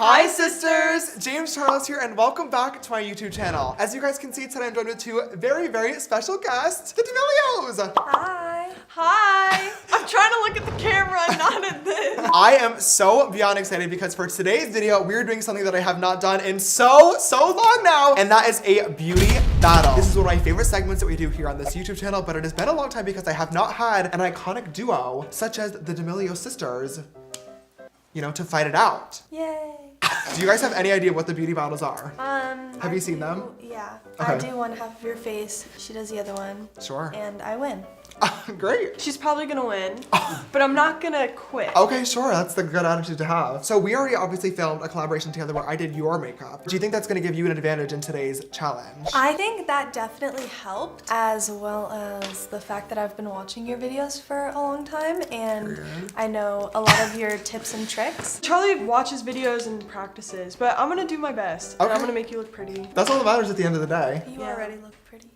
Hi sisters! James Charles here and welcome back to my YouTube channel. As you guys can see, today I'm joined with two very, very special guests, the D'Amelios! Hi! Hi! I'm trying to look at the camera and not at this. I am so beyond excited because for today's video, we're doing something that I have not done in so long now, and that is a beauty battle. This is one of my favorite segments that we do here on this YouTube channel, but it has been a long time because I have not had an iconic duo such as the D'Amelio sisters, you know, to fight it out. Yay! Do you guys have any idea what the beauty battles are? Have you seen them? Yeah. Okay. I do one half of your face. She does the other one. Sure. And I win. Great. She's probably gonna win, but I'm not gonna quit. Okay, sure. That's the good attitude to have. So we already obviously filmed a collaboration together where I did your makeup. Do you think that's gonna give you an advantage in today's challenge? I think that definitely helped, as well as the fact that I've been watching your videos for a long time and I know a lot of your tips and tricks. Charlie watches videos and practices, but I'm gonna do my best. Okay. And I'm gonna make you look pretty. That's all that matters at the end of the day. You Yeah. already look pretty.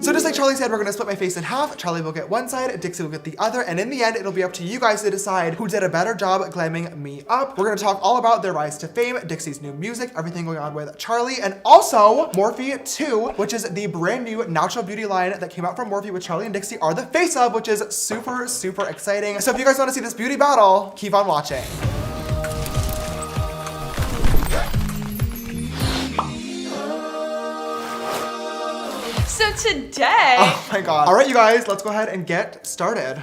So just like Charlie said, we're gonna split my face in half. Charlie will get one side, Dixie will get the other, and in the end, it'll be up to you guys to decide who did a better job glamming me up. We're gonna talk all about their rise to fame, Dixie's new music, everything going on with Charlie, and also Morphe 2, which is the brand new natural beauty line that came out from Morphe, which Charlie and Dixie are the face of, which is super exciting. So if you guys wanna see this beauty battle, keep on watching. So today, Oh my god. All right, you guys, let's go ahead and get started.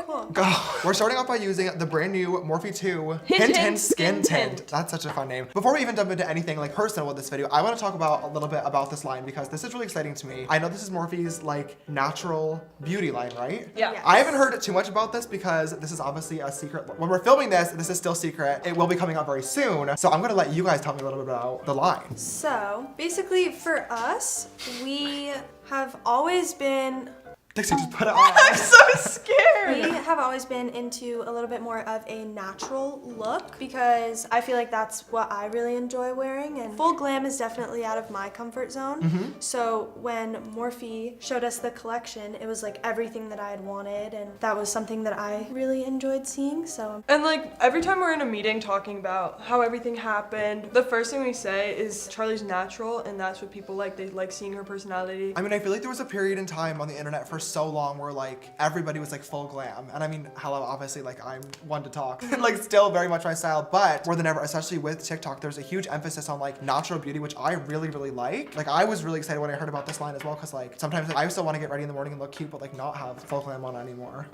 Cool. Go. We're starting off by using the brand new Morphe 2 Hint Skin Skin Tint. Tint. That's such a fun name. Before we even jump into anything like personal with this video, I want to talk about a little bit about this line because this is really exciting to me. I know this is Morphe's like natural beauty line, right? Yeah. Yes. I haven't heard too much about this because this is obviously a secret. When we're filming this is still secret. It will be coming out very soon. So I'm gonna let you guys tell me a little bit about the line. So, basically for us, we have always been Dixie, just put it on. I'm so scared. We have always been into a little bit more of a natural look because I feel like that's what I really enjoy wearing, and full glam is definitely out of my comfort zone. So when Morphe showed us the collection, it was like everything that I had wanted, and that was something that I really enjoyed seeing. So And like every time we're in a meeting talking about how everything happened, the first thing we say is Charlie's natural, and that's what people like. They like seeing her personality. I mean, I feel like there was a period in time on the internet for so long where like everybody was like full glam. And I mean, hello, obviously like I'm one to talk and like still very much my style, but more than ever, especially with TikTok, there's a huge emphasis on like natural beauty, which I really like. Like I was really excited when I heard about this line as well, because like sometimes I still want to get ready in the morning and look cute, but like not have full glam on anymore.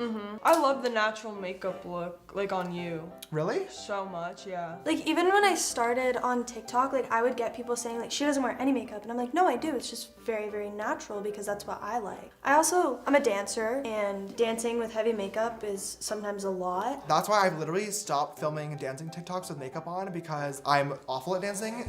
I love the natural makeup look, like on you, Really? so much. Yeah. like even when I started on TikTok, like I would get people saying like she doesn't wear any makeup, and I'm like, no, I do. It's just very natural because that's what I like. I'm a dancer, and dancing with heavy makeup is sometimes a lot. That's why I've literally stopped filming dancing TikToks with makeup on because I'm awful at dancing.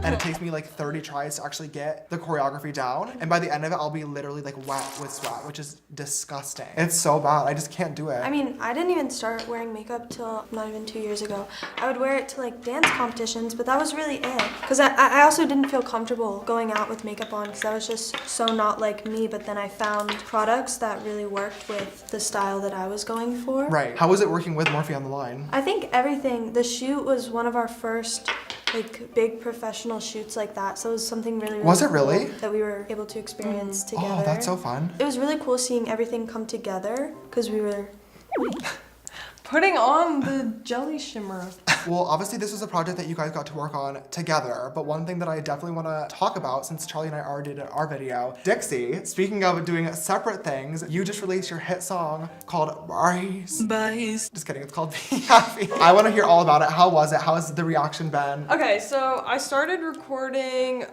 And it takes me like 30 tries to actually get the choreography down. And by the end of it, I'll be literally like wet with sweat, which is disgusting. It's so bad. I just can't do it. I mean, I didn't even start wearing makeup till not even 2 years ago. I would wear it to like dance competitions, but that was really it. Because I also didn't feel comfortable going out with makeup on because that was just so not like me. But then I found products that really worked with the style that I was going for. Right. How was it working with Morphe on the line? I think everything, the shoot was one of our first like big professional shoots like that. So it was something really Was it cool really? that we were able to experience together. Oh, that's so fun. It was really cool seeing everything come together because we were Putting on the jelly shimmer. Well, obviously this was a project that you guys got to work on together, but one thing that I definitely want to talk about, since Charlie and I already did our video, Dixie, speaking of doing separate things, you just released your hit song called Bryce. Just kidding, it's called Be Happy. I want to hear all about it. How was it? How has the reaction been? Okay, so I started recording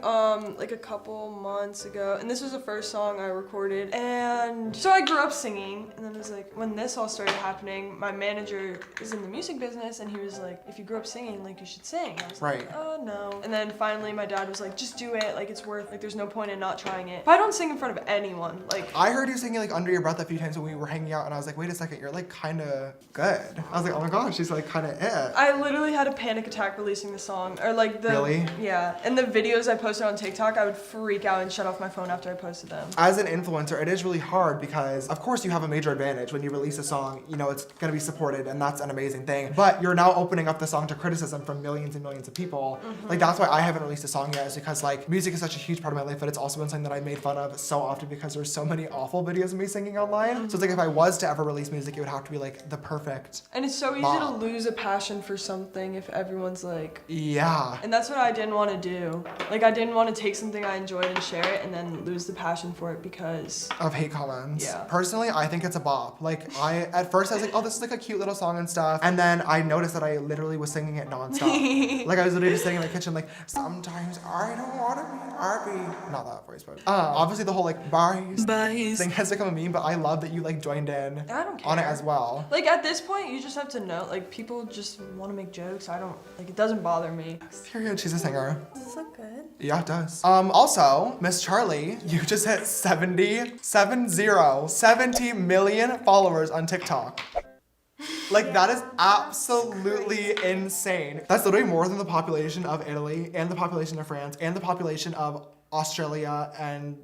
like a couple months ago, and this was the first song I recorded. And so I grew up singing, and then it was like when this all started happening, my manager is in the music business, and he was like, if if you grew up singing, like, you should sing. I was Right. like, oh, no. And then finally my dad was like, just do it. Like, it's worth, like, there's no point in not trying it. But I don't sing in front of anyone. Like, I heard you singing like under your breath a few times when we were hanging out, and I was like, wait a second, you're like kind of good. I was like, oh my gosh, she's like kind of it. I literally had a panic attack releasing the song, or like the Really? Yeah, and the videos I posted on TikTok, I would freak out and shut off my phone after I posted them. As an influencer, it is really hard because, of course, you have a major advantage when you release a song. You know, it's gonna be supported, and that's an amazing thing. But you're now opening up the song to criticism from millions and millions of people. Like, that's why I haven't released a song yet, is because like music is such a huge part of my life, but it's also been something that I made fun of so often because there's so many awful videos of me singing online. So it's like if I was to ever release music, it would have to be like the perfect. And it's so easy to lose a passion for something if everyone's like, yeah. and that's what I didn't want to do. Like, I didn't want to take something I enjoyed and share it and then lose the passion for it because Of hate comments. Yeah. Personally, I think it's a bop. Like, at first I was like, oh, this is like a cute little song and stuff. And then I noticed that I literally was singing it nonstop. Like, I was literally just sitting in the kitchen like, sometimes I don't want to be happy. Not that voice, but obviously the whole like bars thing has become a meme, but I love that you like joined in I don't care. on it as well. Like, at this point, you just have to know, like, people just want to make jokes. I don't, like, it doesn't bother me. Period, she's a singer. Does this look good? Yeah, it does. Also, Miss Charli, you just hit 70 million followers on TikTok. Like, that is absolutely insane. That's literally more than the population of Italy and the population of France and the population of Australia and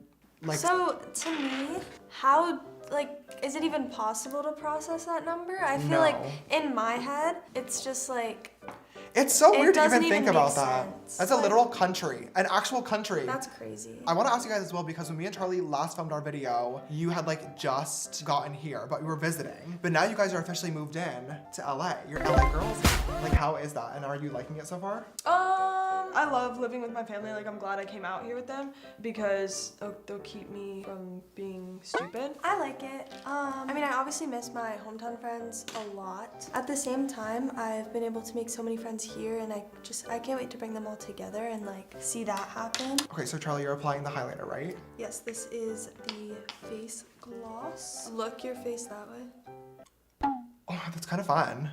like. So to me, how like is it even possible to process that number? I feel No. like in my head, it's just like It's so It weird to doesn't even think even about make that. sense. That's a Like- literal country, an actual country. that's crazy. I want to ask you guys as well, because when me and Charli last filmed our video, you had like just gotten here, but we were visiting. But now you guys are officially moved in to LA. You're LA girls. Like, how is that? And are you liking it so far? I love living with my family. Like, I'm glad I came out here with them because they'll keep me from being stupid. I like it. I mean, I obviously miss my hometown friends a lot. At the same time, I've been able to make so many friends here, and I can't wait to bring them all together and like see that happen. Okay, so Charli, you're applying the highlighter, right? Yes, this is the face gloss. Look your face that way. Oh, that's kind of fun.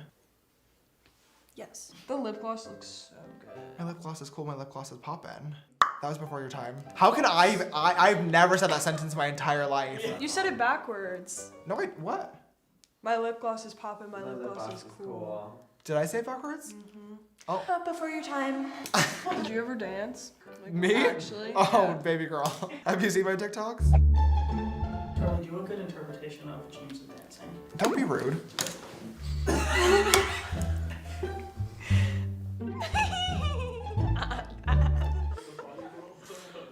Yes. The lip gloss looks so good. My lip gloss is cool. My lip gloss is poppin'. That was before your time. How can I've never said that sentence in my entire life. You said it backwards. No, wait, what? My lip gloss is poppin', my lip gloss is cool. Did I say it backwards? Not before your time. Did you ever dance? Like, Me? Actually? Oh, Yeah. baby girl. Have you seen my TikToks? Charli, do you have a good interpretation of James' dancing? Don't be rude.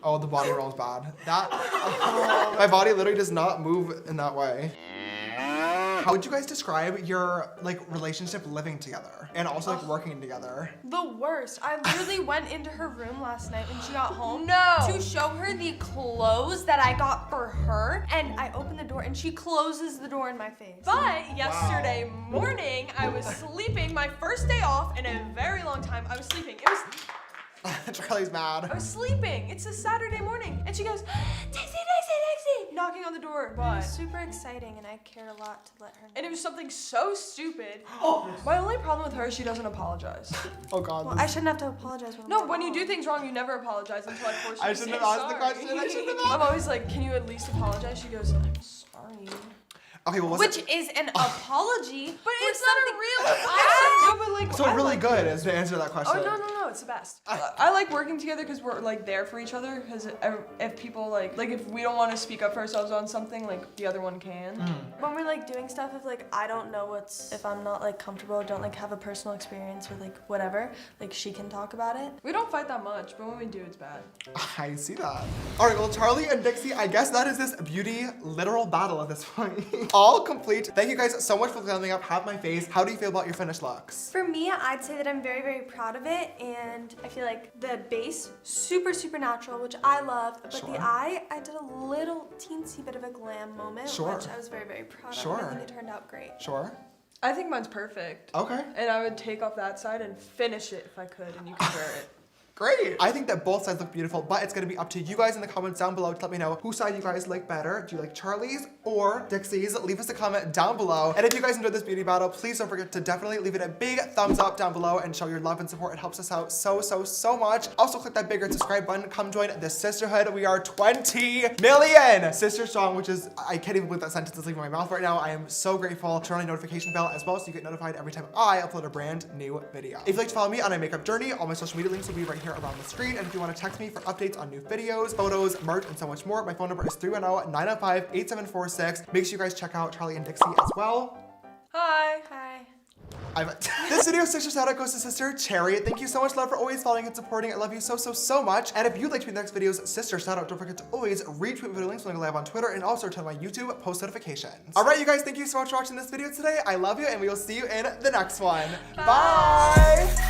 Oh, the body roll is bad. My body literally does not move in that way. How would you guys describe your like relationship living together and also like working together? The worst. I literally went into her room last night when she got home No. to show her the clothes that I got for her, and I open the door and she closes the door in my face. But yesterday morning, I was sleeping, my first day off in a very long time. I was sleeping. Charli's I mad. was sleeping. It's a Saturday morning. And she goes, Dixie, knocking on the door. It But was super exciting, and I cared a lot to let her know. and it was something so stupid. My only problem with her is she doesn't apologize. Oh God. Well, I shouldn't have to apologize when I'm No, wrong. when you do things wrong, you never apologize until I force you I to shouldn't say have asked the sorry. question. I shouldn't have I'm always like, can you at least apologize? She goes, I'm sorry. Okay, well, what's Which it? is an apology, But for it's not a something real I No, but like, So I really like good it. is to answer that question. Oh no, it's the best. I like working together because we're like there for each other. Because if people like if we don't want to speak up for ourselves on something, like the other one can. When we're like doing stuff, if like I don't know if I'm not like comfortable, don't like have a personal experience or like whatever, like she can talk about it. We don't fight that much, but when we do, it's bad. I see that. All right, well, Charli and Dixie, I guess that is this beauty literal battle at this point. All complete. Thank you guys so much for coming up. Have my face. How do you feel about your finished looks? For me, I'd say that I'm very, very proud of it, and I feel like the base, super, super natural, which I loved, but Sure. the eye, I did a little teensy bit of a glam moment, Sure. which I was very, very proud of. Sure. I think it turned out great. Sure. I think mine's perfect. Okay. And I would take off that side and finish it if I could, and you can wear it. great. I think that both sides look beautiful, but it's gonna be up to you guys in the comments down below to let me know whose side you guys like better. Do you like Charli's or Dixie's? Leave us a comment down below. And if you guys enjoyed this beauty battle, please don't forget to definitely leave it a big thumbs up down below and show your love and support. It helps us out so much. Also click that big red subscribe button. Come join the sisterhood. We are 20 million sister strong, which is, I can't even believe that sentence is leaving my mouth right now. I am so grateful. Turn on the notification bell as well so you get notified every time I upload a brand new video. If you'd like to follow me on my makeup journey, all my social media links will be right here around the screen. And if you want to text me for updates on new videos, photos, merch, and so much more, my phone number is 310-905-8746. Make sure you guys check out Charli and Dixie as well. Hi. Hi. This video sister shout out goes to sister Cherry. Thank you so much, love, for always following and supporting. I love you so much. And if you'd like to be the next video's sister shout out, don't forget to always retweet video links when I go live on Twitter and also turn on my YouTube post notifications. All right, you guys, thank you so much for watching this video today. I love you, and we will see you in the next one. Bye.